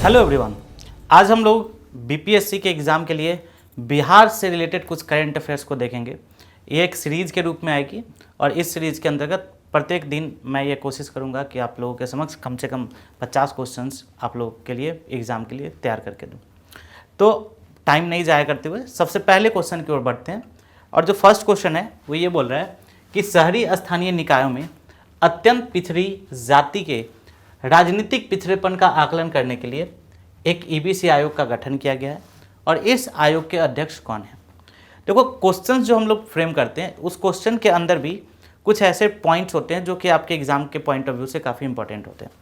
Hello everyone, आज हम लोग बीपीएससी के एग्ज़ाम के लिए बिहार से रिलेटेड कुछ करंट अफेयर्स को देखेंगे। ये एक सीरीज़ के रूप में आएगी और इस सीरीज़ के अंतर्गत प्रत्येक दिन मैं ये कोशिश करूँगा कि आप लोगों के समक्ष कम से कम 50 क्वेश्चंस आप लोगों के लिए एग्ज़ाम के लिए तैयार करके दूँ। तो टाइम नहीं जाया करते हुए सबसे पहले क्वेश्चन की ओर बढ़ते हैं और जो फर्स्ट क्वेश्चन है वो ये बोल रहा है कि शहरी स्थानीय निकायों में अत्यंत पिछड़ी जाति के राजनीतिक पिछड़ेपन का आकलन करने के लिए एक ईबीसी आयोग का गठन किया गया है और इस आयोग के अध्यक्ष कौन है। देखो, क्वेश्चंस जो हम लोग फ्रेम करते हैं उस क्वेश्चन के अंदर भी कुछ ऐसे पॉइंट्स होते हैं जो कि आपके एग्जाम के पॉइंट ऑफ व्यू से काफ़ी इंपॉर्टेंट होते हैं।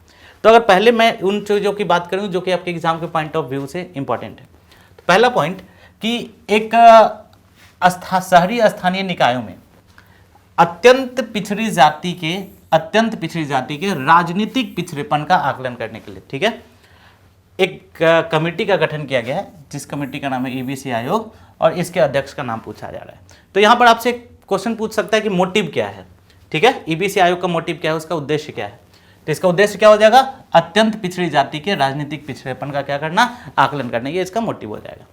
तो अगर पहले मैं उन चीज़ों की बात करूँ जो कि आपके एग्जाम के पॉइंट ऑफ व्यू से इंपॉर्टेंट है, तो पहला पॉइंट कि एक शहरी स्थानीय निकायों में अत्यंत पिछड़ी जाति के राजनीतिक पिछड़ेपन का आकलन करने के लिए, ठीक है, एक कमेटी का गठन किया गया है जिस कमेटी का नाम है ईबीसी आयोग और इसके अध्यक्ष का नाम पूछा जा रहा है। तो यहाँ पर आपसे क्वेश्चन पूछ सकता है कि मोटिव क्या है, ठीक है, ईबीसी आयोग का मोटिव क्या है, उसका उद्देश्य क्या है। तो इसका उद्देश्य क्या हो जाएगा, अत्यंत पिछड़ी जाति के राजनीतिक पिछड़ेपन का क्या करना, आकलन करना, ये इसका मोटिव हो जाएगा।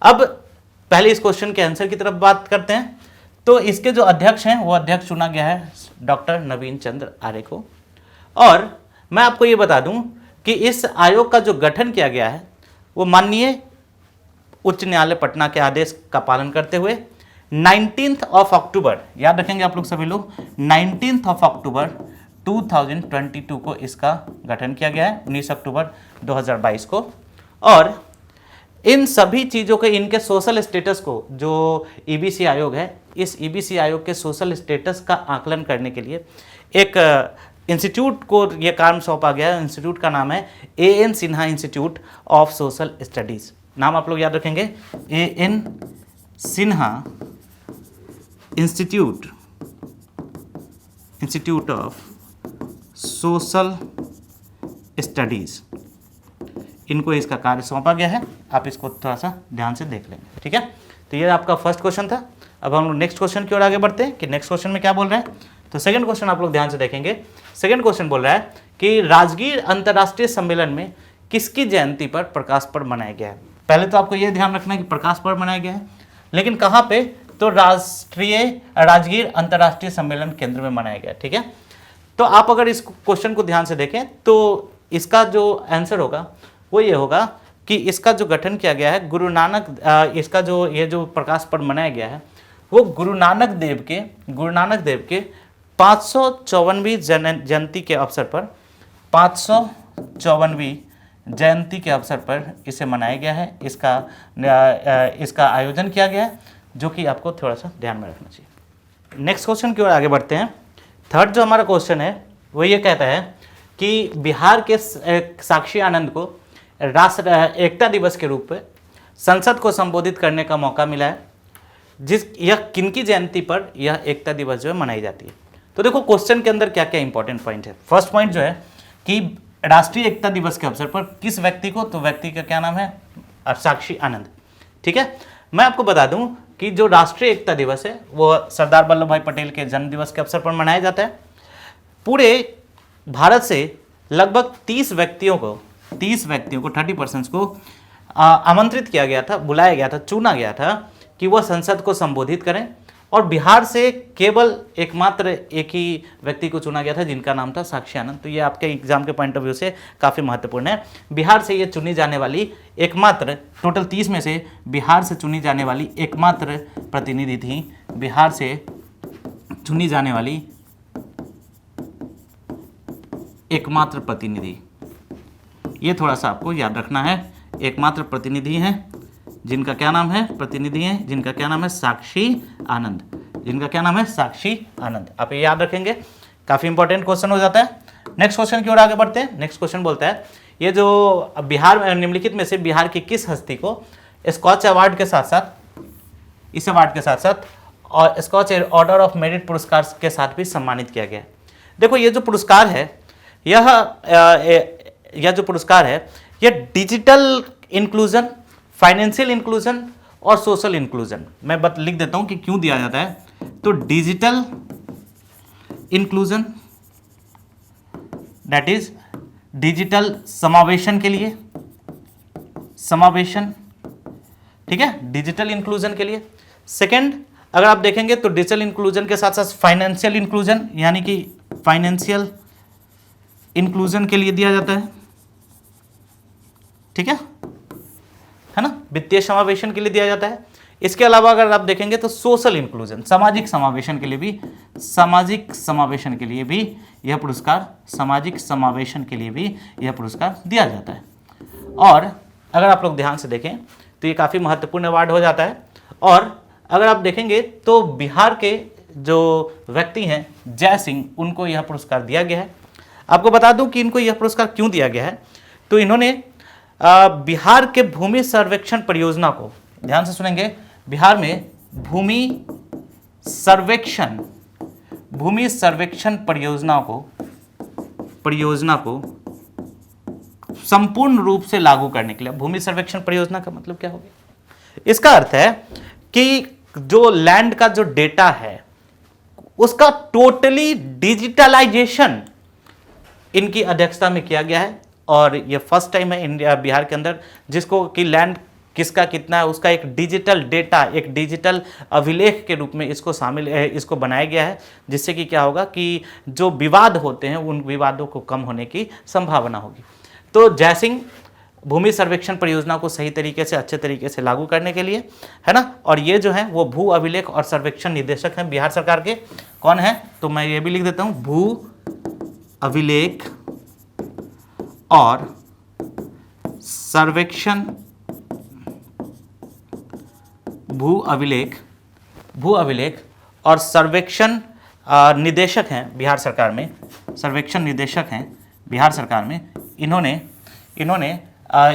अब पहले इस क्वेश्चन के आंसर की तरफ बात करते हैं। तो इसके जो अध्यक्ष हैं वो अध्यक्ष चुना गया है डॉक्टर नवीन चंद्र आर्य को। और मैं आपको ये बता दूं कि इस आयोग का जो गठन किया गया है वो माननीय उच्च न्यायालय पटना के आदेश का पालन करते हुए 19 अक्टूबर, याद रखेंगे आप लोग सभी लोग, 19 अक्टूबर 2022 को इसका गठन किया गया है, 19 अक्टूबर 2022 को। और इन सभी चीज़ों के, इनके सोशल स्टेटस को, जो ईबीसी आयोग है, इस ईबीसी आयोग के सोशल स्टेटस का आकलन करने के लिए एक इंस्टीट्यूट को ये काम सौंपा गया है। इंस्टीट्यूट का नाम है A N Sinha institute of social studies. नाम आप लोग याद रखेंगे, A N Sinha institute of social studies, इनको इसका कार्य सौंपा गया है। आप इसको थोड़ा सा ध्यान से देख लेंगे, ठीक है। तो ये आपका फर्स्ट क्वेश्चन था। अब हम लोग नेक्स्ट क्वेश्चन की ओर आगे बढ़ते हैं कि नेक्स्ट क्वेश्चन में क्या बोल रहे हैं। तो सेकंड क्वेश्चन आप लोग ध्यान से देखेंगे। सेकंड क्वेश्चन बोल रहा है कि राजगीर अंतर्राष्ट्रीय सम्मेलन में किसकी जयंती पर प्रकाश पर्व मनाया गया है। पहले तो आपको यह ध्यान रखना है कि प्रकाश पर्व मनाया गया है, लेकिन कहाँ पे, तो राजगीर अंतर्राष्ट्रीय सम्मेलन केंद्र में मनाया गया, ठीक है। तो आप अगर इस क्वेश्चन को ध्यान से देखें तो इसका जो आंसर होगा वो ये होगा कि इसका जो गठन किया गया है गुरु नानक, इसका जो ये जो प्रकाश पर्व मनाया गया है वो गुरु नानक देव के 554वीं जयंती के अवसर पर, 554वीं जयंती के अवसर पर इसे मनाया गया है। इसका आयोजन किया गया है, जो कि आपको थोड़ा सा ध्यान में रखना चाहिए। नेक्स्ट क्वेश्चन की ओर आगे बढ़ते हैं। थर्ड जो हमारा क्वेश्चन है वो ये कहता है कि बिहार के साक्षी आनंद को राष्ट्र एकता दिवस के रूप में संसद को संबोधित करने का मौका मिला है, यह किनकी जयंती पर यह एकता दिवस जो है मनाई जाती है। तो देखो, क्वेश्चन के अंदर क्या क्या इंपॉर्टेंट पॉइंट है। फर्स्ट पॉइंट जो है कि राष्ट्रीय एकता दिवस के अवसर पर किस व्यक्ति को, तो व्यक्ति का क्या नाम है, साक्षी आनंद, ठीक है। मैं आपको बता दूं कि जो राष्ट्रीय एकता दिवस है वो सरदार वल्लभ भाई पटेल के जन्म दिवस के अवसर पर मनाया जाता है। पूरे भारत से लगभग 30 व्यक्तियों को 30% को आमंत्रित किया गया था, बुलाया गया था, चुना गया था कि वह संसद को संबोधित करें। और बिहार से केवल एकमात्र एक ही व्यक्ति को चुना गया था जिनका नाम था साक्षी आनंद। तो ये आपके एग्जाम के पॉइंट ऑफ व्यू से काफ़ी महत्वपूर्ण है। बिहार से ये चुनी जाने वाली एकमात्र, टोटल 30 में से बिहार से चुनी जाने वाली एकमात्र प्रतिनिधि थी। बिहार से चुनी जाने वाली एकमात्र प्रतिनिधि, ये थोड़ा सा आपको याद रखना है। एकमात्र प्रतिनिधि हैं जिनका क्या नाम है, प्रतिनिधि हैं जिनका क्या नाम है, साक्षी आनंद, जिनका क्या नाम है, साक्षी आनंद। आप ये याद रखेंगे, काफ़ी इंपॉर्टेंट क्वेश्चन हो जाता है। नेक्स्ट क्वेश्चन की ओर आगे बढ़ते हैं। नेक्स्ट क्वेश्चन बोलता है, ये जो बिहार, निम्नलिखित में से बिहार की किस हस्ती को स्कॉच अवार्ड के साथ साथ, इस अवार्ड के साथ साथ और स्कॉच ऑर्डर ऑफ मेरिट पुरस्कार के साथ भी सम्मानित किया गया। देखो, ये जो पुरस्कार है, यह जो पुरस्कार है यह डिजिटल इंक्लूजन, फाइनेंशियल इंक्लूजन और सोशल इंक्लूजन, मैं लिख देता हूं कि क्यों दिया जाता है। तो digital inclusion, that is digital समावेशन के लिए, समावेशन, ठीक है, डिजिटल इंक्लूजन के लिए। सेकंड, अगर आप देखेंगे तो डिजिटल इंक्लूजन के साथ साथ फाइनेंशियल इंक्लूजन, यानी कि फाइनेंशियल इंक्लूजन के लिए दिया जाता है, ठीक है ना, वित्तीय समावेशन के लिए दिया जाता है। इसके अलावा अगर आप देखेंगे तो सोशल इंक्लूजन, सामाजिक समावेशन के लिए भी, सामाजिक समावेशन के लिए भी यह पुरस्कार, सामाजिक समावेशन के लिए भी यह पुरस्कार दिया जाता है। और अगर आप लोग ध्यान से देखें तो ये काफ़ी महत्वपूर्ण अवार्ड हो जाता है। और अगर आप देखेंगे तो बिहार के जो व्यक्ति हैं जय सिंह, उनको यह पुरस्कार दिया गया है। आपको बता दूं कि इनको यह पुरस्कार क्यों दिया गया है। तो इन्होंने बिहार के भूमि सर्वेक्षण परियोजना को, ध्यान से सुनेंगे, बिहार में भूमि सर्वेक्षण परियोजना को संपूर्ण रूप से लागू करने के लिए। भूमि सर्वेक्षण परियोजना का मतलब क्या हो गया? इसका अर्थ है कि जो लैंड का जो डेटा है उसका टोटली डिजिटलाइजेशन इनकी अध्यक्षता में किया गया है। और ये फर्स्ट टाइम है इंडिया, बिहार के अंदर, जिसको कि लैंड किसका कितना है उसका एक डिजिटल डेटा, एक डिजिटल अभिलेख के रूप में इसको शामिल, इसको बनाया गया है, जिससे कि क्या होगा कि जो विवाद होते हैं उन विवादों को कम होने की संभावना होगी। तो जय सिंह भूमि सर्वेक्षण परियोजना को सही तरीके से, अच्छे तरीके से लागू करने के लिए, है ना। और ये जो है वो भू अभिलेख और सर्वेक्षण निदेशक हैं बिहार सरकार के। कौन है? तो मैं ये भी लिख देता हूं, भू अभिलेख और सर्वेक्षण, भू अभिलेख और सर्वेक्षण निदेशक हैं बिहार सरकार में, सर्वेक्षण निदेशक हैं बिहार सरकार में।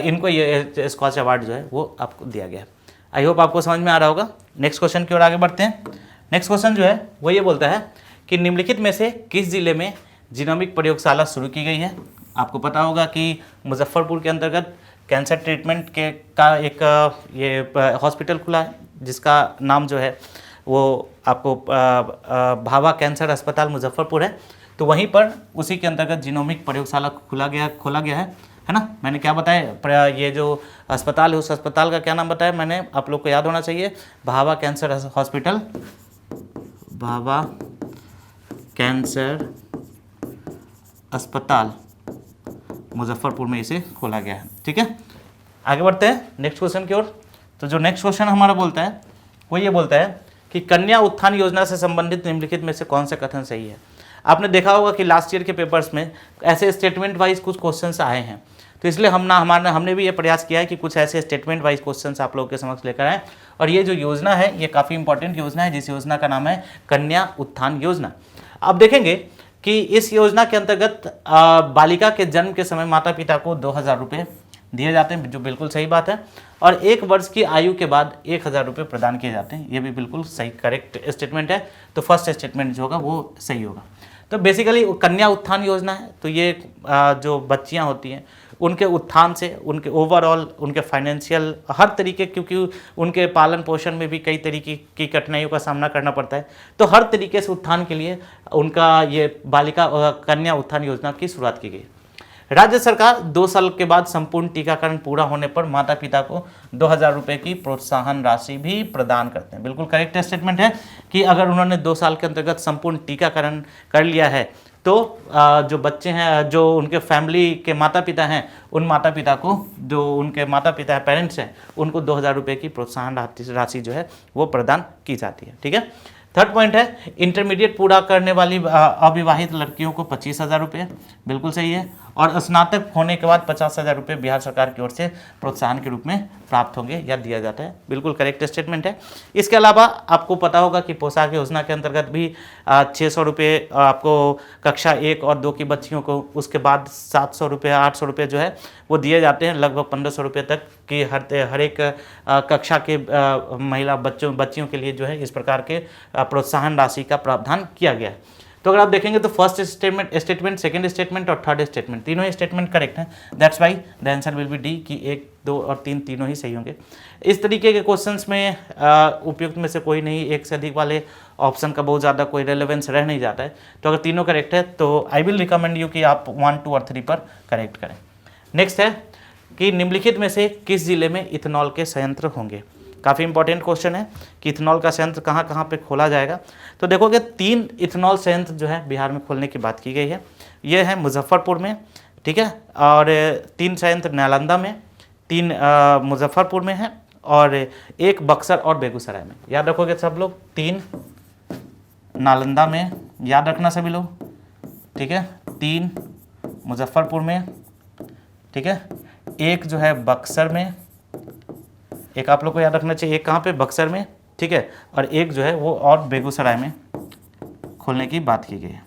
इनको ये स्कॉच अवार्ड जो है वो आपको दिया गया है। आई होप आपको समझ में आ रहा होगा। नेक्स्ट क्वेश्चन की ओर आगे बढ़ते हैं। नेक्स्ट क्वेश्चन जो है वो ये बोलता है कि निम्नलिखित में से किस जिले में जीनोमिक प्रयोगशाला शुरू की गई है? आपको पता होगा कि मुजफ्फरपुर के अंतर्गत कैंसर ट्रीटमेंट के का एक ये हॉस्पिटल खुला है, जिसका नाम जो है वो आपको भाभा कैंसर अस्पताल मुजफ्फरपुर है। तो वहीं पर उसी के अंतर्गत जीनोमिक प्रयोगशाला खोला गया है ना। मैंने क्या बताया, ये जो अस्पताल है उस अस्पताल का क्या नाम बताया मैंने, आप लोग को याद होना चाहिए, Bhabha cancer hospital, Bhabha cancer अस्पताल मुजफ्फरपुर में इसे खोला गया है। ठीक है, आगे बढ़ते हैं नेक्स्ट क्वेश्चन की ओर। तो जो नेक्स्ट क्वेश्चन हमारा बोलता है वो ये बोलता है कि कन्या उत्थान योजना से संबंधित निम्नलिखित में से कौन सा कथन सही है? आपने देखा होगा कि लास्ट ईयर के पेपर्स में ऐसे स्टेटमेंट वाइज कुछ क्वेश्चंस आए हैं, तो इसलिए हमने भी ये प्रयास किया है कि कुछ ऐसे स्टेटमेंट वाइज क्वेश्चंस आप लोगों के समक्ष लेकर आए। और ये जो योजना है ये काफ़ी इंपॉर्टेंट योजना है, जिस योजना का नाम है कन्या उत्थान योजना। अब देखेंगे कि इस योजना के अंतर्गत बालिका के जन्म के समय माता पिता को 2000 रुपये दिए जाते हैं, जो बिल्कुल सही बात है। और 1 वर्ष की आयु के बाद 1000 रुपये प्रदान किए जाते हैं, ये भी बिल्कुल सही करेक्ट स्टेटमेंट है। तो फर्स्ट स्टेटमेंट जो होगा वो सही होगा। तो बेसिकली कन्या उत्थान योजना है, तो ये जो बच्चियां होती हैं उनके उत्थान से, उनके ओवरऑल उनके फाइनेंशियल हर तरीके, क्योंकि उनके पालन पोषण में भी कई तरीके की कठिनाइयों का सामना करना पड़ता है, तो हर तरीके से उत्थान के लिए उनका ये कन्या उत्थान योजना की शुरुआत की गई। राज्य सरकार 2 साल के बाद संपूर्ण टीकाकरण पूरा होने पर माता पिता को 2000 रुपये की प्रोत्साहन राशि भी प्रदान करते हैं। बिल्कुल करेक्ट स्टेटमेंट है कि अगर उन्होंने 2 साल के अंतर्गत संपूर्ण टीकाकरण कर लिया है तो जो बच्चे हैं, जो उनके फैमिली के माता पिता हैं, उन माता पिता को, जो उनके माता पिता पेरेंट्स हैं, उनको 2000 रुपये की प्रोत्साहन राशि जो है वो प्रदान की जाती है। ठीक है, थर्ड पॉइंट है इंटरमीडिएट पूरा करने वाली अविवाहित लड़कियों को 25,000 रुपये, बिल्कुल सही है। और स्नातक होने के बाद 50,000 रुपये बिहार सरकार की ओर से प्रोत्साहन के रूप में प्राप्त होंगे या दिया जाता है, बिल्कुल करेक्ट स्टेटमेंट है। इसके अलावा आपको पता होगा कि पोशाक योजना के अंतर्गत भी 600 रुपये आपको कक्षा 1 और 2 की बच्चियों को, उसके बाद 700 रुपये 800 रुपये जो है वो दिए जाते हैं, लगभग 1500 रुपये तक की हर एक कक्षा के महिला बच्चियों के लिए जो है इस प्रकार के प्रोत्साहन राशि का प्रावधान किया गया है। तो अगर आप देखेंगे तो फर्स्ट स्टेटमेंट, सेकंड स्टेटमेंट और थर्ड स्टेटमेंट तीनों ही स्टेटमेंट करेक्ट हैं। That's why the answer will B D, कि 1, 2 और 3 तीनों ही सही होंगे। इस तरीके के क्वेश्चंस में उपयुक्त में से कोई नहीं, एक से अधिक वाले ऑप्शन का बहुत ज़्यादा कोई रेलेवेंस रह नहीं जाता है। तो अगर तीनों करेक्ट है तो आई विल रिकमेंड यू कि आप 1, 2 और 3 पर करेक्ट करें। नेक्स्ट है कि निम्नलिखित में से किस जिले में इथेनॉल के संयंत्र होंगे। काफ़ी इंपॉर्टेंट क्वेश्चन है कि इथेनॉल का संयंत्र कहाँ कहाँ पे खोला जाएगा। तो देखोगे 3 इथेनॉल संयंत्र जो है बिहार में खोलने की बात की गई है। ये है मुजफ्फरपुर में, ठीक है, और 3 संयंत्र नालंदा में, 3 मुजफ्फरपुर में है और 1 बक्सर और बेगूसराय में। याद रखोगे सब लोग, 3 नालंदा में, याद रखना सभी लोग, ठीक है, 3 मुजफ्फरपुर में, ठीक है, 1 जो है बक्सर में, एक आप लोग को याद रखना चाहिए, एक कहाँ पे, बक्सर में, ठीक है, और 1 जो है वो और बेगूसराय में खोलने की बात की गई है,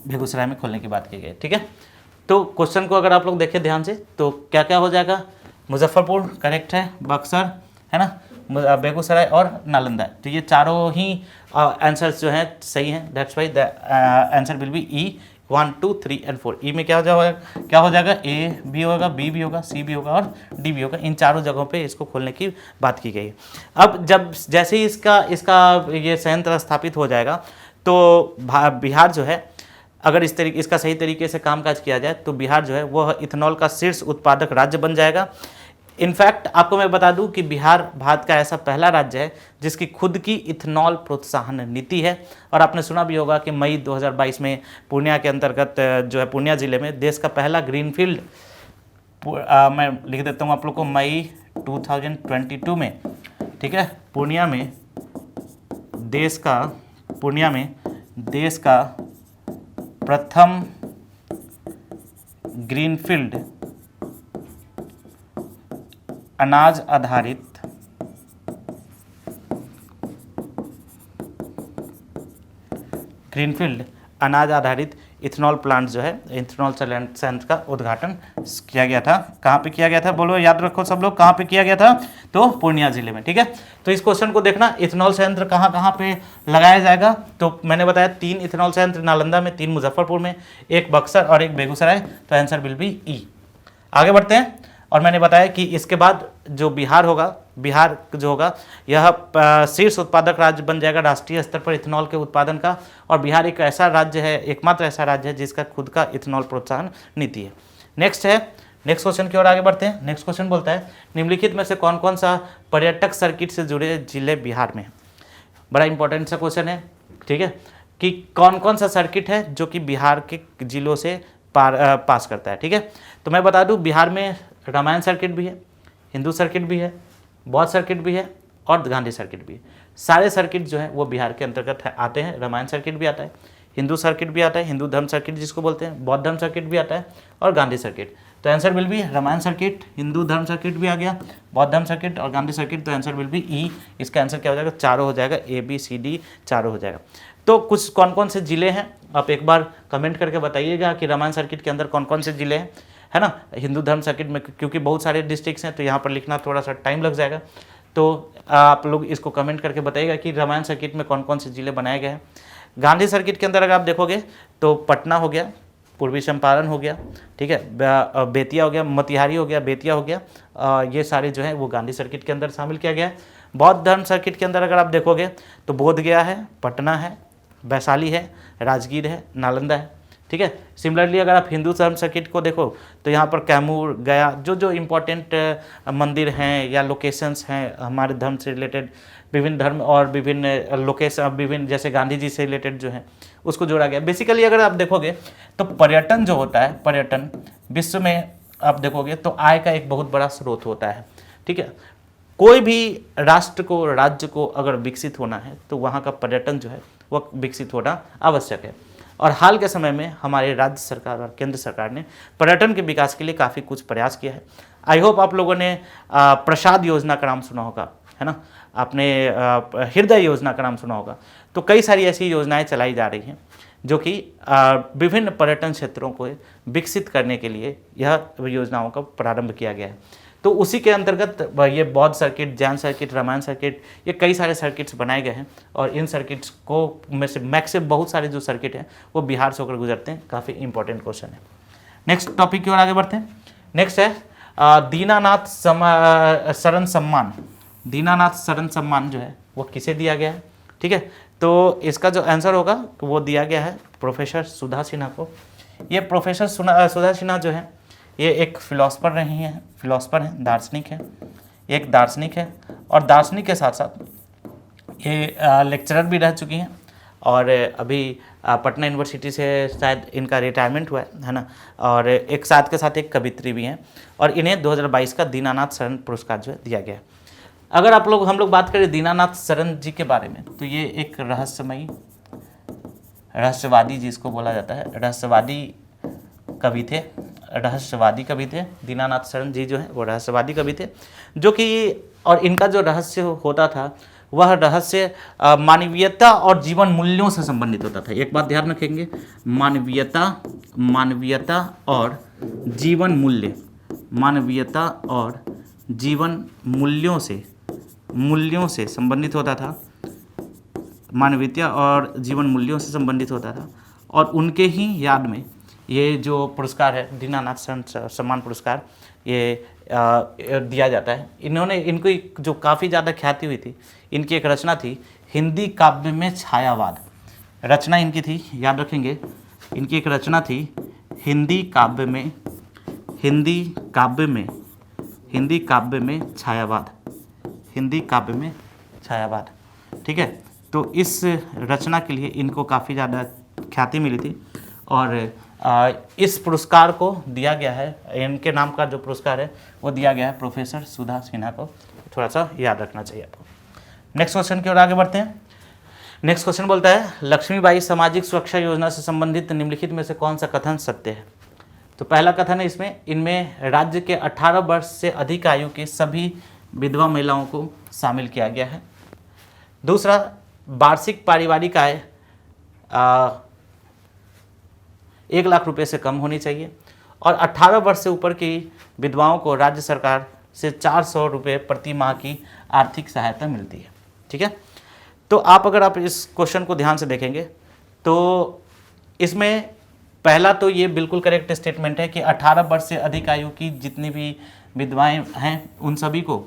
बेगूसराय में खोलने की बात की गई, ठीक है। तो क्वेश्चन को अगर आप लोग देखें ध्यान से तो क्या क्या हो जाएगा, मुजफ्फरपुर करेक्ट है, बक्सर है ना, बेगूसराय और नालंदा। तो ये चारों ही आंसर्स जो हैं सही हैं, that's why the answer will be E 1 2 3 and 4। E में क्या हो जाएगा, ए भी होगा, बी भी होगा, सी भी होगा और डी भी होगा। इन चारों जगहों पे इसको खोलने की बात की गई है। अब जब जैसे ही इसका ये संयंत्र स्थापित हो जाएगा तो बिहार जो है, अगर इसका सही तरीके से कामकाज किया जाए तो बिहार जो है वह इथेनॉल का शीर्ष उत्पादक राज्य बन जाएगा। इनफैक्ट आपको मैं बता दूं कि बिहार भारत का ऐसा पहला राज्य है जिसकी खुद की इथेनॉल प्रोत्साहन नीति है। और आपने सुना भी होगा कि मई 2022 में पूर्णिया के अंतर्गत जो है पूर्णिया जिले में देश का पहला ग्रीनफील्ड, मैं लिख देता हूँ आप लोग को, मई 2022 में, ठीक है, पूर्णिया में देश का प्रथम ग्रीनफील्ड अनाज आधारित इथेनॉल प्लांट जो है, इथेनॉल संयंत्र का उद्घाटन किया गया था। कहाँ पे किया गया था, बोलो, याद रखो सब लोग, कहाँ पे किया गया था, तो पूर्णिया जिले में, ठीक है। तो इस क्वेश्चन को देखना, इथेनॉल संयंत्र कहाँ कहाँ पे लगाया जाएगा। तो मैंने बताया 3 इथेनॉल संयंत्र नालंदा में, 3 मुजफ्फरपुर में, 1 बक्सर और 1 बेगूसराय। तो आंसर विल बी ई। आगे बढ़ते हैं। और मैंने बताया कि इसके बाद जो बिहार जो होगा यह शीर्ष उत्पादक राज्य बन जाएगा राष्ट्रीय स्तर पर इथेनॉल के उत्पादन का। और बिहार एक ऐसा राज्य है, एकमात्र ऐसा राज्य है जिसका खुद का इथेनॉल प्रोत्साहन नीति है। नेक्स्ट क्वेश्चन की ओर आगे बढ़ते हैं। नेक्स्ट क्वेश्चन बोलता है, निम्नलिखित में से कौन कौन सा पर्यटक सर्किट से जुड़े जिले बिहार में है। बड़ा इंपॉर्टेंट सा क्वेश्चन है, ठीक है, कि कौन कौन सा सर्किट है जो कि बिहार के जिलों से पास करता है, ठीक है। तो मैं बता दूं, बिहार में रामायण सर्किट भी है, हिंदू सर्किट भी है, बौद्ध सर्किट भी है और गांधी सर्किट भी है। सारे सर्किट जो है वो बिहार के अंतर्गत आते हैं। रामायण सर्किट भी आता है, हिंदू सर्किट भी आता है, हिंदू धर्म सर्किट जिसको बोलते हैं, बौद्ध धर्म सर्किट भी आता है और गांधी सर्किट। तो answer will be Ramayan circuit, हिंदू धर्म सर्किट भी आ गया, बौद्ध धर्म सर्किट और गांधी सर्किट। तो आंसर विल बी ई। इसका आंसर क्या हो जाएगा, चारों हो जाएगा, ए बी सी डी चारों हो जाएगा। तो कुछ कौन कौन से जिले हैं आप एक बार कमेंट करके बताइएगा कि रामायण सर्किट के अंदर कौन कौन से जिले हैं, है ना। हिंदू धर्म सर्किट में क्योंकि बहुत सारे डिस्ट्रिक्ट्स हैं तो यहाँ पर लिखना थोड़ा सा टाइम लग जाएगा। तो आप लोग इसको कमेंट करके बताइएगा कि रामायण सर्किट में कौन कौन से जिले बनाए गए हैं। गांधी सर्किट के अंदर अगर आप देखोगे तो पटना हो गया, पूर्वी चंपारण हो गया, ठीक है, बेतिया हो गया, मोतिहारी हो गया, बेतिया हो गया, ये सारे जो है वो गांधी सर्किट के अंदर शामिल किया गया है। बौद्ध धर्म सर्किट के अंदर अगर आप देखोगे तो बोधगया है, पटना है, वैशाली है, राजगीर है, नालंदा है, ठीक है। सिमिलरली अगर आप हिंदू धर्म सर्किट को देखो तो यहाँ पर कैमूर, गया, जो इम्पोर्टेंट मंदिर हैं या लोकेशंस हैं हमारे धर्म से रिलेटेड, विभिन्न धर्म और विभिन्न लोकेशन, विभिन्न जैसे गांधी जी से रिलेटेड जो है उसको जोड़ा गया। बेसिकली अगर आप देखोगे तो पर्यटन जो होता है, पर्यटन विश्व में आप देखोगे तो आय का एक बहुत बड़ा स्रोत होता है, ठीक है। कोई भी राष्ट्र को, राज्य को अगर विकसित होना है तो वहाँ का पर्यटन जो है वह विकसित होना आवश्यक है। और हाल के समय में हमारे राज्य सरकार और केंद्र सरकार ने पर्यटन के विकास के लिए काफ़ी कुछ प्रयास किया है। आई होप आप लोगों ने प्रसाद योजना का नाम सुना होगा, है ना, आपने हृदय योजना का नाम सुना होगा। तो कई सारी ऐसी योजनाएं चलाई जा रही हैं जो कि विभिन्न पर्यटन क्षेत्रों को विकसित करने के लिए यह योजनाओं का प्रारंभ किया गया है। तो उसी के अंतर्गत ये बौद्ध सर्किट, जैन सर्किट, रामायण सर्किट, ये कई सारे सर्किट्स बनाए गए हैं। और इन सर्किट्स को में से मैक्सिमम बहुत सारे जो सर्किट हैं वो बिहार से होकर गुजरते हैं। काफ़ी इंपॉर्टेंट क्वेश्चन है। नेक्स्ट टॉपिक की ओर आगे बढ़ते हैं। नेक्स्ट है दीनानाथ शरण सम्मान। दीनानाथ शरण सम्मान जो है वो किसे दिया गया है, ठीक है। तो इसका जो आंसर होगा वो दिया गया है प्रोफेसर सुधा सिन्हा को। ये प्रोफेसर सुधा सिन्हा जो है ये एक फिलोसफर रही हैं, फिलोसफर हैं, दार्शनिक है, एक दार्शनिक है और दार्शनिक के साथ साथ ये लेक्चरर भी रह चुकी हैं और अभी पटना यूनिवर्सिटी से शायद इनका रिटायरमेंट हुआ है ना। और एक साथ के साथ एक कवित्री भी हैं और इन्हें 2022 का दीनानाथ शरण पुरस्कार जो है दिया गया है। अगर हम लोग बात करें दीनानाथ शरण जी के बारे में तो ये एक रहस्यवादी जिसको बोला जाता है, रहस्यवादी कवि थे। दीनानाथ शरण जी जो है वो रहस्यवादी कवि थे जो कि, और इनका जो रहस्य होता था वह रहस्य मानवीयता और जीवन मूल्यों से संबंधित होता था। एक बात ध्यान रखेंगे, मानवीयता और जीवन मूल्य, मानवीयता और जीवन मूल्यों से संबंधित होता था, मानवीयता और जीवन मूल्यों से संबंधित होता था। और उनके ही याद में ये जो पुरस्कार है दीनानाथ शरण सम्मान पुरस्कार ये दिया जाता है। इनको जो काफ़ी ज़्यादा ख्याति हुई थी, इनकी एक रचना थी हिंदी काव्य में छायावाद। रचना इनकी थी, याद रखेंगे, इनकी एक रचना थी हिंदी काव्य में छायावाद। ठीक है, तो इस रचना के लिए इनको काफ़ी ज़्यादा ख्याति मिली थी और इस पुरस्कार को दिया गया है, इनके नाम का जो पुरस्कार है वो दिया गया है प्रोफेसर सुधा सिन्हा को। थोड़ा सा याद रखना चाहिए आपको। नेक्स्ट क्वेश्चन की ओर आगे बढ़ते हैं। नेक्स्ट क्वेश्चन बोलता है लक्ष्मीबाई सामाजिक सुरक्षा योजना से संबंधित निम्नलिखित में से कौन सा कथन सत्य है। तो पहला कथन है इनमें राज्य के 18 वर्ष से अधिक आयु के सभी विधवा महिलाओं को शामिल किया गया है। दूसरा, वार्षिक पारिवारिक आय 1 लाख रुपए से कम होनी चाहिए और 18 वर्ष से ऊपर की विधवाओं को राज्य सरकार से 400 रुपये प्रति माह की आर्थिक सहायता मिलती है। ठीक है, तो अगर आप इस क्वेश्चन को ध्यान से देखेंगे तो इसमें पहला तो ये बिल्कुल करेक्ट स्टेटमेंट है कि 18 वर्ष से अधिक आयु की जितनी भी विधवाएं हैं उन सभी को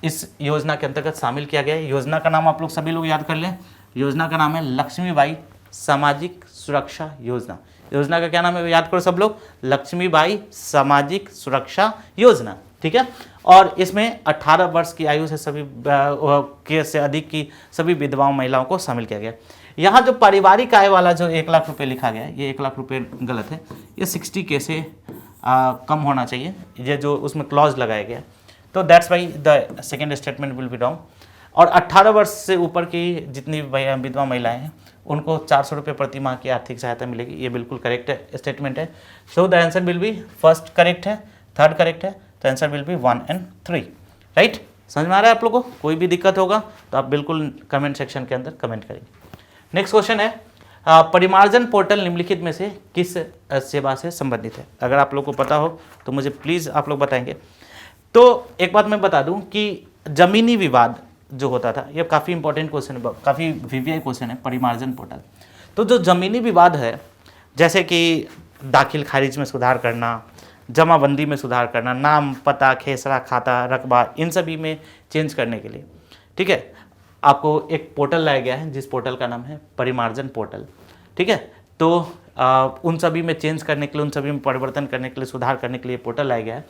इस योजना के अंतर्गत शामिल किया गया है। योजना का नाम आप लोग सभी लोग याद कर लें, योजना का नाम है लक्ष्मीबाई सामाजिक सुरक्षा योजना। योजना का क्या नाम है याद करो सब लोग, लक्ष्मीबाई सामाजिक सुरक्षा योजना। ठीक है, और इसमें 18 वर्ष की आयु से अधिक की सभी विधवाओं महिलाओं को शामिल किया गया। यहाँ जो पारिवारिक आय वाला जो 1 लाख रुपए लिखा गया है, ये 1 लाख रुपए गलत है, ये 60K से कम होना चाहिए, ये जो उसमें क्लॉज लगाया गया। तो that's why the second statement will be wrong. और 18 वर्ष से ऊपर की जितनी विधवा महिलाएं हैं उनको 400 रुपये प्रति माह की आर्थिक सहायता मिलेगी, ये बिल्कुल करेक्ट स्टेटमेंट है। So the answer will B first correct है, थर्ड करेक्ट है, तो आंसर विल बी 1 और 3। राइट, समझ में आ रहा है आप लोगों को? कोई भी दिक्कत होगा तो आप बिल्कुल कमेंट सेक्शन के अंदर कमेंट करेंगे। नेक्स्ट क्वेश्चन है परिमार्जन पोर्टल निम्नलिखित में से किस सेवा से संबंधित है। अगर आप लोग को पता हो तो मुझे प्लीज़ आप लोग बताएंगे। तो एक बात मैं बता दूं कि जमीनी विवाद जो होता था, ये काफ़ी इंपॉर्टेंट क्वेश्चन है, काफ़ी वीवीआई क्वेश्चन है परिमार्जन पोर्टल। तो जो ज़मीनी विवाद है, जैसे कि दाखिल खारिज में सुधार करना, जमाबंदी में सुधार करना, नाम पता खेसरा खाता रकबा, इन सभी में चेंज करने के लिए, ठीक है, आपको एक पोर्टल लाया गया है जिस पोर्टल का नाम है परिमार्जन पोर्टल। ठीक है, तो उन सभी में चेंज करने के लिए, उन सभी में परिवर्तन करने के लिए, सुधार करने के लिए पोर्टल लाया गया है।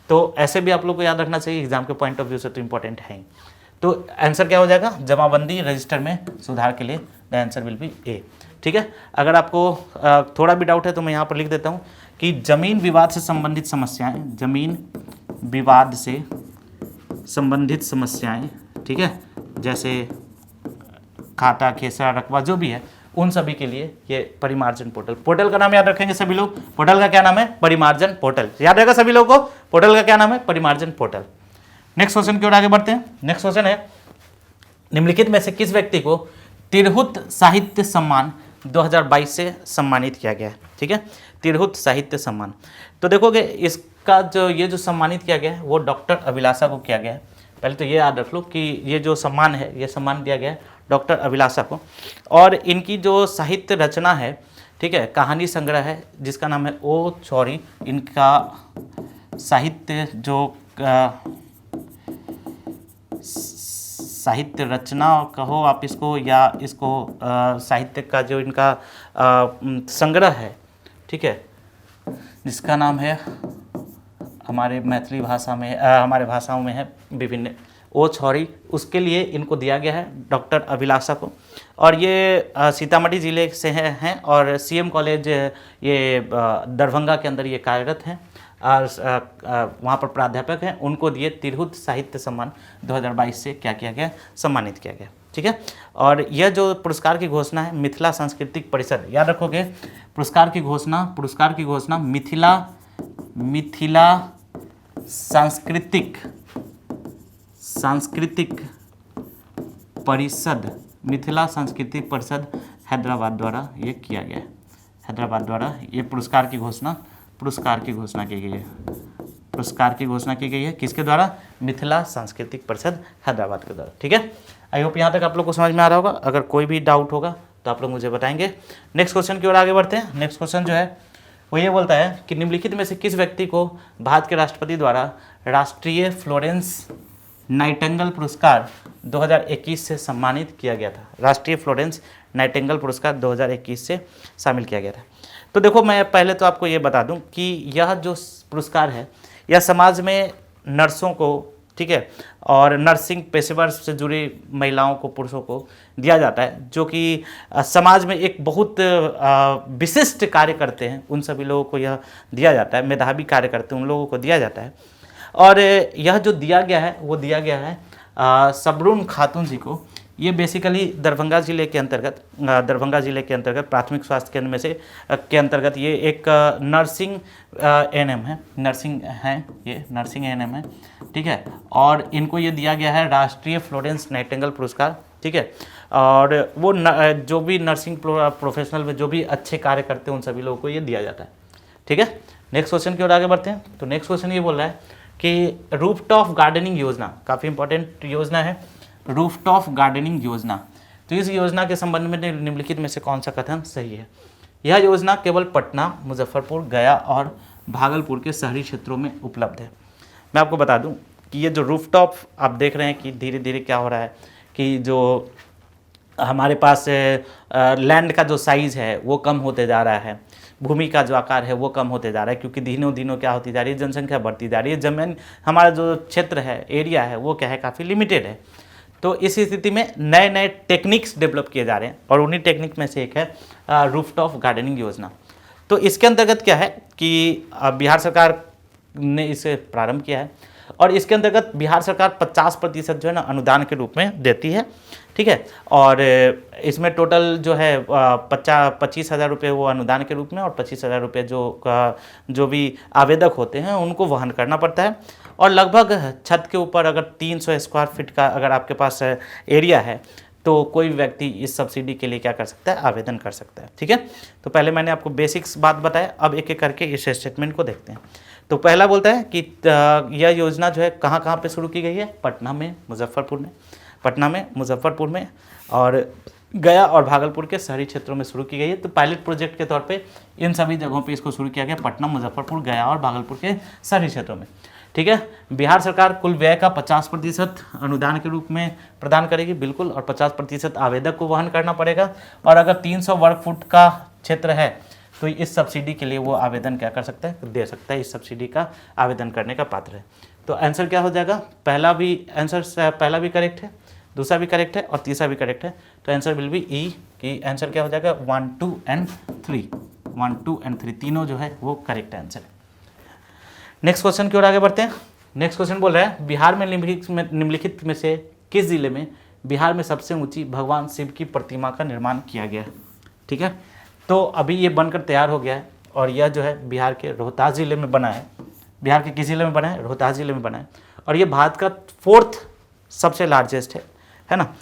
तो ऐसे भी आप लोग को याद रखना चाहिए, एग्जाम के पॉइंट ऑफ व्यू से तो इंपॉर्टेंट है ही। तो आंसर क्या हो जाएगा, जमाबंदी रजिस्टर में सुधार के लिए द आंसर विल बी ए। ठीक है, अगर आपको थोड़ा भी डाउट है तो मैं यहाँ पर लिख देता हूँ कि जमीन विवाद से संबंधित समस्याएं, जमीन विवाद से संबंधित समस्याएं, ठीक है, जैसे खाता खेसरा रकबा जो भी है, उन सभी के लिए ये परिमार्जन पोर्टल। पोर्टल का नाम याद रखेंगे सभी लोग, पोर्टल का क्या नाम है, परिमार्जन पोर्टल। याद रहेगा सभी लोगों को, पोर्टल का क्या नाम है, परिमार्जन पोर्टल। नेक्स्ट क्वेश्चन की ओर आगे बढ़ते हैं। नेक्स्ट क्वेश्चन है निम्नलिखित में से किस व्यक्ति को तिरहुत साहित्य सम्मान 2022 से सम्मानित किया गया है। ठीक है, तिरहुत साहित्य सम्मान। तो देखोगे इसका जो सम्मानित किया गया है वो डॉक्टर अभिलाषा को किया गया है। पहले तो ये याद रख लो कि ये जो सम्मान है, ये सम्मान दिया गया है डॉक्टर अभिलाषा को। और इनकी जो साहित्य रचना है, ठीक है, कहानी संग्रह है जिसका नाम है ओ चौरी। इनका साहित्य जो साहित्य रचना कहो आप इसको, या इसको साहित्य का जो इनका संग्रह है, ठीक है, जिसका नाम है हमारे मैथिली भाषा में हमारे भाषाओं में है विभिन्न ओ छौरी, उसके लिए इनको दिया गया है डॉक्टर अभिलाषा को। और ये सीतामढ़ी ज़िले से हैं और सीएम कॉलेज ये दरभंगा के अंदर ये कार्यरत हैं और वहाँ पर प्राध्यापक हैं। उनको दिए तिरहुत साहित्य सम्मान 2022 से क्या किया गया, सम्मानित किया गया। ठीक है। और यह जो पुरस्कार की घोषणा है मिथिला सांस्कृतिक परिषद, याद रखोगे पुरस्कार की घोषणा मिथिला सांस्कृतिक परिषद हैदराबाद द्वारा ये किया गया है। हैदराबाद द्वारा ये पुरस्कार की घोषणा की गई है किसके द्वारा, मिथिला सांस्कृतिक परिषद हैदराबाद के द्वारा। ठीक है। आई होप यहाँ तक आप लोग को समझ में आ रहा होगा। अगर कोई भी डाउट होगा तो आप लोग मुझे बताएंगे। नेक्स्ट क्वेश्चन की ओर आगे बढ़ते हैं। नेक्स्ट क्वेश्चन जो है वो ये बोलता है कि निम्नलिखित में से किस व्यक्ति को भारत के राष्ट्रपति द्वारा राष्ट्रीय फ्लोरेंस नाइटिंगेल पुरस्कार 2021 से सम्मानित किया गया था। राष्ट्रीय फ्लोरेंस नाइटिंगेल पुरस्कार 2021 से शामिल किया गया था। तो देखो, मैं पहले तो आपको ये बता दूं कि यह जो पुरस्कार है यह समाज में नर्सों को, ठीक है, और नर्सिंग पेशेवर से जुड़ी महिलाओं को, पुरुषों को दिया जाता है जो कि समाज में एक बहुत विशिष्ट कार्य करते हैं, उन सभी लोगों को यह दिया जाता है। मेधावी कार्य करते हैं उन लोगों को दिया जाता है। और यह जो दिया गया है वो दिया गया है सबरून खातून जी को। ये बेसिकली दरभंगा ज़िले के अंतर्गत प्राथमिक स्वास्थ्य केंद्र में से के अंतर्गत ये एक नर्सिंग एएनएम है, नर्सिंग एएनएम है। ठीक है। और इनको ये दिया गया है राष्ट्रीय फ्लोरेंस नाइटिंगेल पुरस्कार। ठीक है। और वो जो भी नर्सिंग प्रोफेशनल में जो भी अच्छे कार्य करते हैं उन सभी लोगों को ये दिया जाता है। ठीक है। नेक्स्ट क्वेश्चन की ओर आगे बढ़ते हैं। तो नेक्स्ट क्वेश्चन ये बोल रहा है कि रूफटॉप गार्डनिंग योजना, काफ़ी इंपॉर्टेंट योजना है रूफटॉप गार्डनिंग योजना। तो इस योजना के संबंध में निम्नलिखित में से कौन सा कथन सही है। यह योजना केवल पटना, मुजफ्फरपुर, गया और भागलपुर के शहरी क्षेत्रों में उपलब्ध है। मैं आपको बता दूं कि ये जो रूफटॉप आप देख रहे हैं कि धीरे धीरे क्या हो रहा है कि जो हमारे पास लैंड का जो साइज़ है वो कम होते जा रहा है, भूमि का जो आकार है वो कम होते जा रहा है, क्योंकि दिनों दिनों क्या होती जा रही है, जनसंख्या बढ़ती जा रही है। जमीन, हमारा जो क्षेत्र है, एरिया है, वो क्या है, काफ़ी लिमिटेड है। तो इस स्थिति में नए नए टेक्निक्स डेवलप किए जा रहे हैं और उन्हीं टेक्निक में से एक है रूफटॉप गार्डनिंग योजना। तो इसके अंतर्गत क्या है कि बिहार सरकार ने इसे प्रारंभ किया है और इसके अंतर्गत बिहार सरकार 50% जो है ना अनुदान के रूप में देती है। ठीक है। और इसमें टोटल जो है 25,000 रुपये वो अनुदान के रूप में और 25,000 रुपये जो भी आवेदक होते हैं उनको वहन करना पड़ता है। और लगभग छत के ऊपर अगर 300 स्क्वायर फीट का अगर आपके पास एरिया है तो कोई व्यक्ति इस सब्सिडी के लिए क्या कर सकता है, आवेदन कर सकता है। ठीक है। तो पहले मैंने आपको बेसिक्स बात बताया, अब एक एक करके इस स्टेटमेंट को देखते हैं। तो पहला बोलता है कि यह योजना जो है कहाँ कहाँ पे शुरू की गई है, पटना में, मुजफ्फरपुर में और गया और भागलपुर के शहरी क्षेत्रों में शुरू की गई है। तो पायलट प्रोजेक्ट के तौर पे इन सभी जगहों पे इसको शुरू किया गया, पटना, मुजफ्फरपुर, गया और भागलपुर के शहरी क्षेत्रों में। ठीक है। बिहार सरकार कुल व्यय का 50% अनुदान के रूप में प्रदान करेगी, बिल्कुल, और 50% आवेदक को वहन करना पड़ेगा। और अगर 300 वर्ग फुट का क्षेत्र है तो इस सब्सिडी के लिए वो आवेदन क्या कर सकता है, दे सकता है, इस सब्सिडी का आवेदन करने का पात्र है। तो आंसर क्या हो जाएगा, पहला भी करेक्ट है, दूसरा भी करेक्ट है और तीसरा भी करेक्ट है। तो आंसर विल बी ई, कि आंसर क्या हो जाएगा 1, 2 एंड 3 तीनों जो है वो करेक्ट आंसर है। नेक्स्ट क्वेश्चन की ओर आगे बढ़ते हैं। नेक्स्ट क्वेश्चन बोल रहा है बिहार में निम्नलिखित में से किस जिले में बिहार में सबसे ऊंची भगवान शिव की प्रतिमा का निर्माण किया गया है। ठीक है। तो अभी ये बनकर तैयार हो गया है और यह जो है बिहार के रोहतास जिले में बना है। बिहार के किस जिले में बना है, रोहतास जिले में बना है। और ये भारत का 4th सबसे लार्जेस्ट है ना।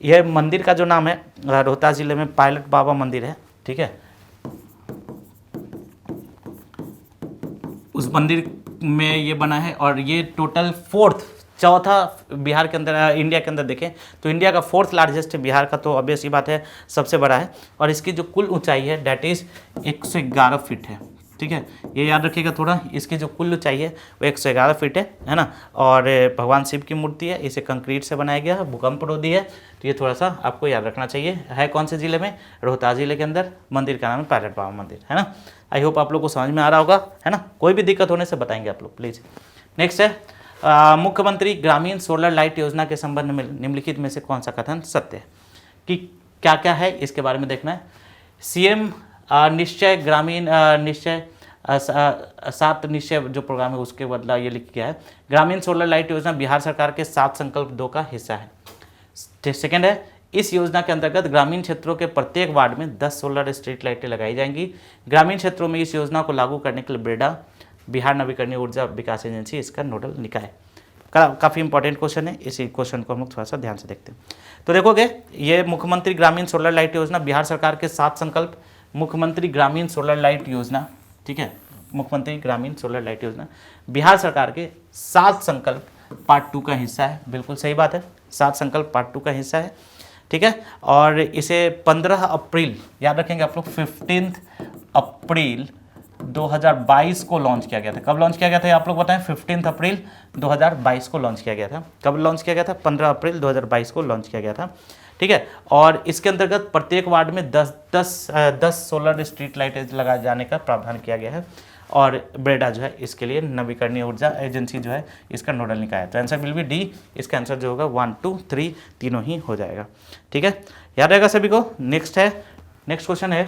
यह मंदिर का जो नाम है रोहतास जिले में पायलट बाबा मंदिर है। ठीक है। उस मंदिर में ये बना है और ये टोटल 4th, चौथा बिहार के अंदर, इंडिया के अंदर देखें तो इंडिया का 4th लार्जेस्ट है बिहार का, तो ऑब्वियस ही बात है सबसे बड़ा है। और इसकी जो कुल ऊंचाई है डेट इज 111 फीट है। ठीक है, ये याद रखिएगा थोड़ा। इसकी जो कुल ऊंचाई है वो 111 फीट है ना, और भगवान शिव की मूर्ति है, इसे कंक्रीट से बनाया गया है, भूकंप रोधी है, तो ये थोड़ा सा आपको याद रखना चाहिए। है कौन से ज़िले में? रोहतास ज़िले के अंदर। मंदिर का नाम है पायलट बाबा मंदिर, है ना। आई होप आप लोग को समझ में आ रहा होगा, है ना। कोई भी दिक्कत होने से बताएंगे आप लोग प्लीज़। नेक्स्ट है मुख्यमंत्री ग्रामीण सोलर लाइट योजना के संबंध में निम्नलिखित में से कौन सा कथन सत्य है, कि क्या क्या है इसके बारे में देखना है। सीएम निश्चय ग्रामीण निश्चय 7 निश्चय जो प्रोग्राम है उसके बदला ये लिख गया है, ग्रामीण सोलर लाइट योजना बिहार सरकार के 7 संकल्प 2 का हिस्सा है। सेकेंड है, इस योजना के अंतर्गत ग्रामीण क्षेत्रों के प्रत्येक वार्ड में 10 सोलर स्ट्रीट लाइटें लगाई जाएंगी। ग्रामीण क्षेत्रों में इस योजना को लागू करने के लिए ब्रेडा बिहार नवीकरणीय ऊर्जा विकास एजेंसी इसका नोडल निकाय। काफ़ी इंपॉर्टेंट क्वेश्चन है, इसी क्वेश्चन को हम लोग थोड़ा सा ध्यान से देखते हैं। तो देखोगे ये मुख्यमंत्री ग्रामीण सोलर लाइट योजना बिहार सरकार के 7 संकल्प, मुख्यमंत्री ग्रामीण सोलर लाइट योजना, ठीक है, मुख्यमंत्री ग्रामीण सोलर लाइट योजना बिहार सरकार के 7 संकल्प पार्ट 2 का हिस्सा है। बिल्कुल सही बात है, 7 संकल्प पार्ट 2 का हिस्सा है, ठीक है। और इसे 15 अप्रैल याद रखेंगे आप लोग, 15 अप्रैल 2022 को लॉन्च किया गया था। कब लॉन्च किया गया था ये आप लोग बताएं? 15 अप्रैल 2022 को लॉन्च किया गया था। कब लॉन्च किया गया था? 15 अप्रैल 2022 को लॉन्च किया गया था, ठीक है। और इसके अंतर्गत प्रत्येक वार्ड में 10 सोलर स्ट्रीट लाइट लगाए जाने का प्रावधान किया गया है, और ब्रेडा जो है इसके लिए नवीकरणीय ऊर्जा एजेंसी जो है इसका नोडल निकाय है। तो आंसर विल बी डी। इसका आंसर जो होगा 1, 2, 3 तीनों ही हो जाएगा, ठीक है। याद रहेगा सभी को। नेक्स्ट क्वेश्चन है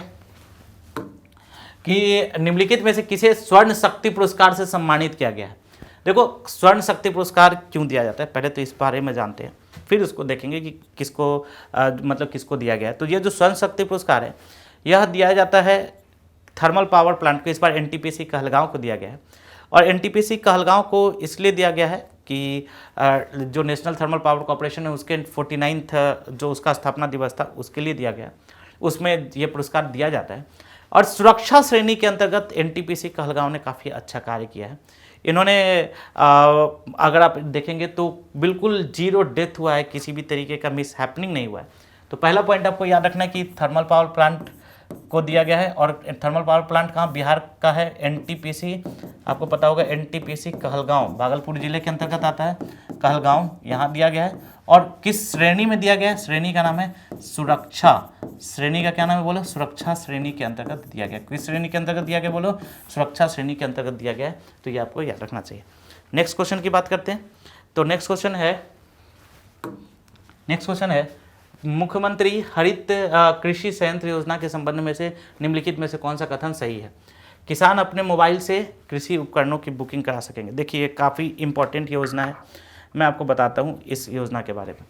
कि निम्नलिखित में से किसे स्वर्ण शक्ति पुरस्कार से सम्मानित किया गया है। देखो स्वर्ण शक्ति पुरस्कार क्यों दिया जाता है, पहले तो इस बारे में जानते हैं, फिर उसको देखेंगे कि किसको मतलब किसको दिया गया है। तो ये जो स्वर्ण शक्ति पुरस्कार है यह दिया जाता है थर्मल पावर प्लांट को, इस बार एनटीपीसी कहलगांव को दिया गया है। और एनटीपीसी कहलगांव को इसलिए दिया गया है कि जो नेशनल थर्मल पावर कॉर्पोरेशन है उसके 49th जो उसका स्थापना दिवस था उसके लिए दिया गया, उसमें ये पुरस्कार दिया जाता है। और सुरक्षा श्रेणी के अंतर्गत एनटीपीसी कहलगांव ने काफ़ी अच्छा कार्य किया है। इन्होंने अगर आप देखेंगे तो बिल्कुल 0 डेथ हुआ है, किसी भी तरीके का मिस हैपनिंग नहीं हुआ है। तो पहला पॉइंट आपको याद रखना है कि थर्मल पावर प्लांट को दिया गया है। और थर्मल पावर प्लांट कहाँ? बिहार का है। एनटीपीसी आपको पता होगा, एनटीपीसी कहलगांव भागलपुर जिले के अंतर्गत आता है, कहलगांव यहाँ दिया गया है। और किस श्रेणी में दिया गया है? श्रेणी का नाम है सुरक्षा। श्रेणी का क्या नाम है बोलो? सुरक्षा श्रेणी के अंतर्गत दिया गया। किस श्रेणी के अंतर्गत दिया गया बोलो? सुरक्षा श्रेणी के अंतर्गत दिया गया है। तो ये आपको याद रखना चाहिए। नेक्स्ट क्वेश्चन की बात करते हैं। तो नेक्स्ट क्वेश्चन है मुख्यमंत्री हरित कृषि संयंत्र योजना के संबंध में से निम्नलिखित में से कौन सा कथन सही है? किसान अपने मोबाइल से कृषि उपकरणों की बुकिंग करा सकेंगे। देखिए ये काफ़ी इंपॉर्टेंट योजना है, मैं आपको बताता हूँ इस योजना के बारे में।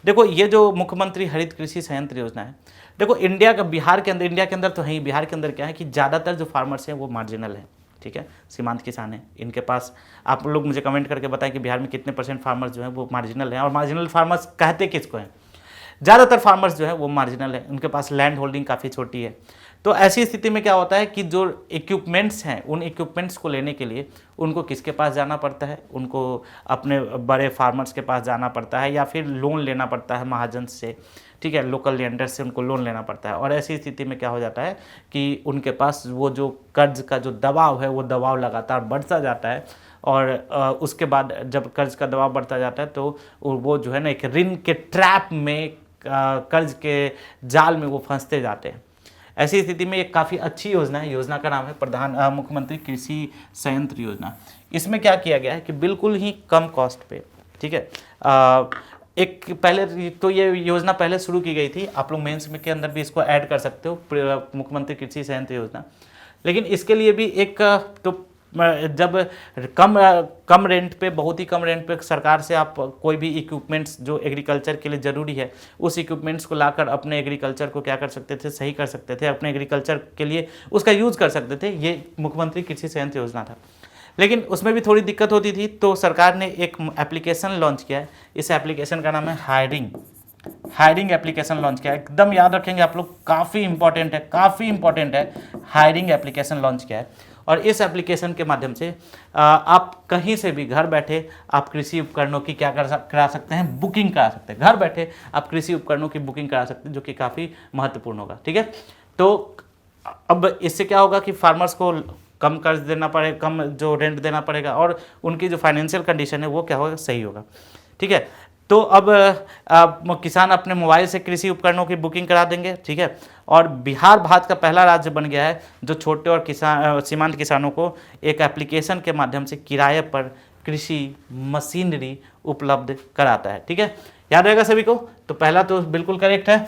देखो ये जो मुख्यमंत्री हरित कृषि संयंत्र योजना है, देखो इंडिया के अंदर तो है, बिहार के अंदर क्या है कि ज़्यादातर जो फार्मर्स हैं वो मार्जिनल हैं, ठीक है, सीमांत किसान हैं। इनके पास आप लोग मुझे कमेंट करके बताएं कि बिहार में कितने % फार्मर्स जो हैं वो मार्जिनल हैं। और मार्जिनल फार्मर्स कहते किसको हैं? ज़्यादातर फार्मर्स जो है वो मार्जिनल है, उनके पास लैंड होल्डिंग काफ़ी छोटी है। तो ऐसी स्थिति में क्या होता है कि जो इक्विपमेंट्स हैं उन इक्विपमेंट्स को लेने के लिए उनको किसके पास जाना पड़ता है? उनको अपने बड़े फार्मर्स के पास जाना पड़ता है, या फिर लोन लेना पड़ता है महाजन से, ठीक है, लोकल लेंडर से उनको लोन लेना पड़ता है। और ऐसी स्थिति में क्या हो जाता है कि उनके पास वो जो कर्ज का जो दबाव है वो दबाव लगातार बढ़ता जाता है। और उसके बाद जब कर्ज का दबाव बढ़ता जाता है तो वो जो है ना एक ऋण के ट्रैप में, कर्ज के जाल में वो फंसते जाते हैं। ऐसी स्थिति में एक काफ़ी अच्छी योजना है, योजना का नाम है मुख्यमंत्री कृषि संयंत्र योजना। इसमें क्या किया गया है कि बिल्कुल ही कम कॉस्ट पे, ठीक है, एक पहले तो ये योजना पहले शुरू की गई थी, आप लोग मेंस में के अंदर भी इसको ऐड कर सकते हो, मुख्यमंत्री कृषि संयंत्र योजना। लेकिन इसके लिए भी एक तो जब कम रेंट पे, बहुत ही कम रेंट पे सरकार से आप कोई भी इक्विपमेंट्स जो एग्रीकल्चर के लिए ज़रूरी है उस इक्विपमेंट्स को लाकर अपने एग्रीकल्चर को क्या कर सकते थे? सही कर सकते थे, अपने एग्रीकल्चर के लिए उसका यूज़ कर सकते थे। ये मुख्यमंत्री कृषि संयंत्र योजना था। लेकिन उसमें भी थोड़ी दिक्कत होती थी, तो सरकार ने एक एप्लीकेशन लॉन्च किया है। इस एप्लीकेशन का नाम है हायरिंग एप्लीकेशन लॉन्च किया है। एकदम याद रखेंगे आप लोग, काफ़ी इंपॉर्टेंट है। हायरिंग एप्लीकेशन लॉन्च किया है। और इस एप्लीकेशन के माध्यम से आप कहीं से भी घर बैठे आप कृषि उपकरणों की क्या करा सकते हैं? बुकिंग करा सकते हैं। घर बैठे आप कृषि उपकरणों की बुकिंग करा सकते हैं, जो कि काफ़ी महत्वपूर्ण होगा, ठीक है। तो अब इससे क्या होगा कि फार्मर्स को कम कर्ज देना पड़े, कम जो रेंट देना पड़ेगा, और उनकी जो फाइनेंशियल कंडीशन है वो क्या होगा, सही होगा। ठीक है, तो अब किसान अपने मोबाइल से कृषि उपकरणों की बुकिंग करा देंगे। ठीक है, और बिहार भारत का पहला राज्य बन गया है जो छोटे और सीमांत किसानों को एक एप्लीकेशन के माध्यम से किराए पर कृषि मशीनरी उपलब्ध कराता है। ठीक है, याद रहेगा सभी को। तो पहला तो बिल्कुल करेक्ट है,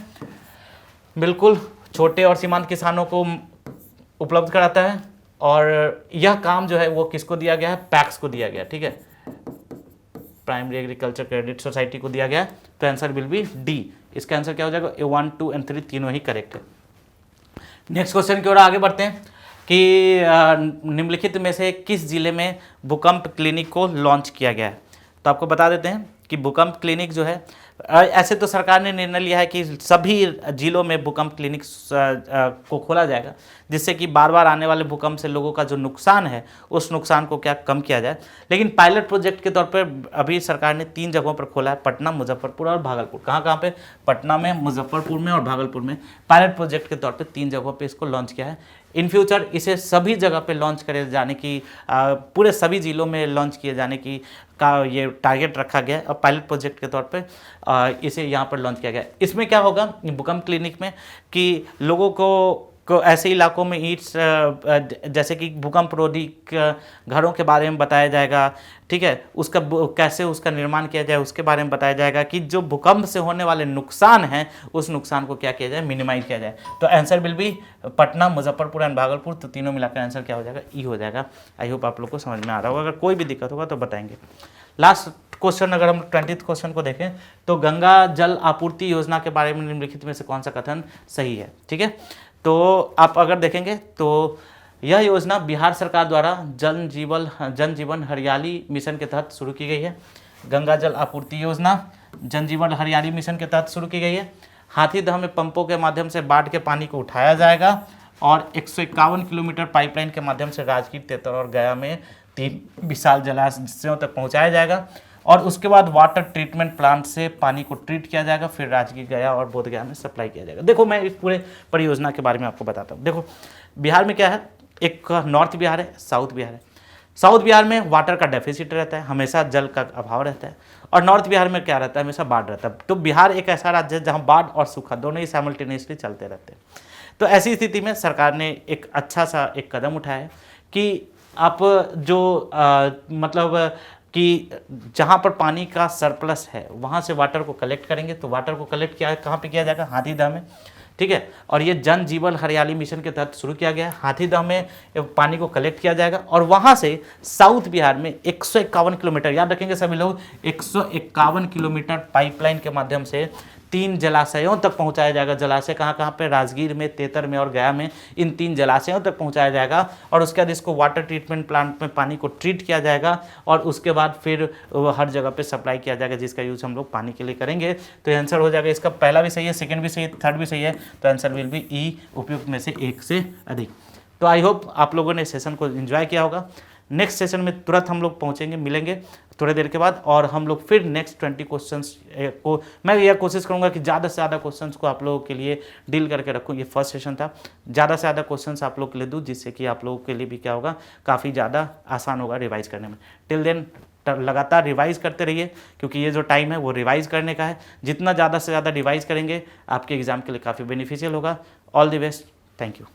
बिल्कुल छोटे और सीमांत किसानों को उपलब्ध कराता है, और यह काम जो है वो किसको दिया गया है, पैक्स को दिया गया। ठीक है, प्राइमरी एग्रीकल्चर क्रेडिट सोसाइटी को दिया गया। तो आंसर विल बी डी। इसका आंसर क्या हो जाएगा, 1, 2 और 3 तीनों ही करेक्ट है। नेक्स्ट क्वेश्चन की ओर आगे बढ़ते हैं कि निम्नलिखित में से किस जिले में भूकंप क्लिनिक को लॉन्च किया गया है। तो आपको बता देते हैं कि भूकंप क्लिनिक जो है, ऐसे तो सरकार ने निर्णय लिया है कि सभी जिलों में भूकंप क्लिनिक को खोला जाएगा, जिससे कि बार बार आने वाले भूकंप से लोगों का जो नुकसान है उस नुकसान को क्या कम किया जाए। लेकिन पायलट प्रोजेक्ट के तौर पर अभी सरकार ने 3 जगहों पर खोला है, पटना, मुजफ्फरपुर और भागलपुर। कहाँ कहाँ पे, पटना में, मुजफ्फरपुर में और भागलपुर में पायलट प्रोजेक्ट के तौर पर 3 जगहों पर इसको लॉन्च किया है। इन फ्यूचर इसे सभी जगह पे लॉन्च करे जाने की, पूरे सभी जिलों में लॉन्च किए जाने की का ये टारगेट रखा गया है, और पायलट प्रोजेक्ट के तौर पे इसे यहाँ पर लॉन्च किया गया है। इसमें क्या होगा भूकंप क्लिनिक में कि लोगों को ऐसे इलाकों में ईंट्स, जैसे कि भूकंप रोधी घरों के बारे में बताया जाएगा। ठीक है, उसका कैसे उसका निर्माण किया जाए उसके बारे में बताया जाएगा, कि जो भूकंप से होने वाले नुकसान हैं उस नुकसान को क्या किया जाए, मिनिमाइज किया जाए। तो answer will B Patna, Muzaffarpur and Bhagalpur. तो तीनों मिलाकर आंसर क्या हो जाएगा, ई हो जाएगा। आई होप आप लोग को समझ में आ रहा होगा। अगर कोई भी दिक्कत होगा तो बताएंगे। लास्ट क्वेश्चन अगर हम 20th क्वेश्चन को देखें तो गंगा जल आपूर्ति योजना के बारे में निम्नलिखित में से कौन सा कथन सही है। ठीक है, तो आप अगर देखेंगे तो यह योजना बिहार सरकार द्वारा जन जीवन हरियाली मिशन के तहत शुरू की गई है। गंगा जल आपूर्ति योजना जन जीवन हरियाली मिशन के तहत शुरू की गई है। हाथीदह में पंपों के माध्यम से बाढ़ के पानी को उठाया जाएगा, और 151 किलोमीटर पाइपलाइन के माध्यम से राजगीर, तेतर और गया में 3 विशाल जलाशयों तक पहुँचाया जाएगा, और उसके बाद वाटर ट्रीटमेंट प्लांट से पानी को ट्रीट किया जाएगा, फिर राजगीर, गया और बोधगया में सप्लाई किया जाएगा। देखो मैं इस पूरे परियोजना के बारे में आपको बताता हूँ। देखो बिहार में क्या है, एक नॉर्थ बिहार है, साउथ बिहार है। साउथ बिहार में वाटर का डेफिसिट रहता है, हमेशा जल का अभाव रहता है, और नॉर्थ बिहार में क्या रहता है, हमेशा बाढ़ रहता है। तो बिहार एक ऐसा राज्य है जहाँ बाढ़ और सूखा दोनों ही साइमल्टेनियसली चलते रहते हैं। तो ऐसी स्थिति में सरकार ने एक अच्छा सा एक कदम उठाया है कि आप जो मतलब कि जहाँ पर पानी का सरप्लस है वहाँ से वाटर को कलेक्ट करेंगे। तो वाटर को कलेक्ट किया कहाँ पे किया जाएगा, हाथीदह में। ठीक है, और ये जन जीवन हरियाली मिशन के तहत शुरू किया गया है। हाथीदह में पानी को कलेक्ट किया जाएगा, और वहाँ से साउथ बिहार में 151 किलोमीटर, याद रखेंगे सभी लोग, 151 किलोमीटर पाइपलाइन के माध्यम से 3 जलाशयों तक पहुंचाया जाएगा। जलाशय कहाँ कहाँ पे, राजगीर में, तेतर में और गया में, इन 3 जलाशयों तक पहुंचाया जाएगा, और उसके बाद इसको वाटर ट्रीटमेंट प्लांट में पानी को ट्रीट किया जाएगा, और उसके बाद फिर हर जगह पे सप्लाई किया जाएगा, जिसका यूज़ हम लोग पानी के लिए करेंगे। तो आंसर हो जाएगा इसका पहला भी सही है, सेकेंड भी सही है, थर्ड भी सही है। तो आंसर विल बी ई, उपयुक्त में से एक से अधिक। तो आई होप आप लोगों ने सेशन को एंजॉय किया होगा। नेक्स्ट सेशन में तुरंत हम लोग पहुंचेंगे, मिलेंगे थोड़ी देर के बाद, और हम लोग फिर नेक्स्ट 20 क्वेश्चंस को, मैं यह कोशिश करूंगा कि ज़्यादा से ज़्यादा क्वेश्चंस को आप लोगों के लिए डील करके रखूँ। ये फर्स्ट सेशन था, ज़्यादा से ज़्यादा क्वेश्चंस आप लोग के लिए दूँ, जिससे कि आप लोगों के लिए भी क्या होगा, काफ़ी ज़्यादा आसान होगा रिवाइज करने में। टिल देन लगातार रिवाइज करते रहिए, क्योंकि ये जो टाइम है वो रिवाइज करने का है। जितना ज़्यादा से ज़्यादा रिवाइज करेंगे आपके एग्ज़ाम के लिए काफ़ी बेनिफिशियल होगा। All the best, thank you.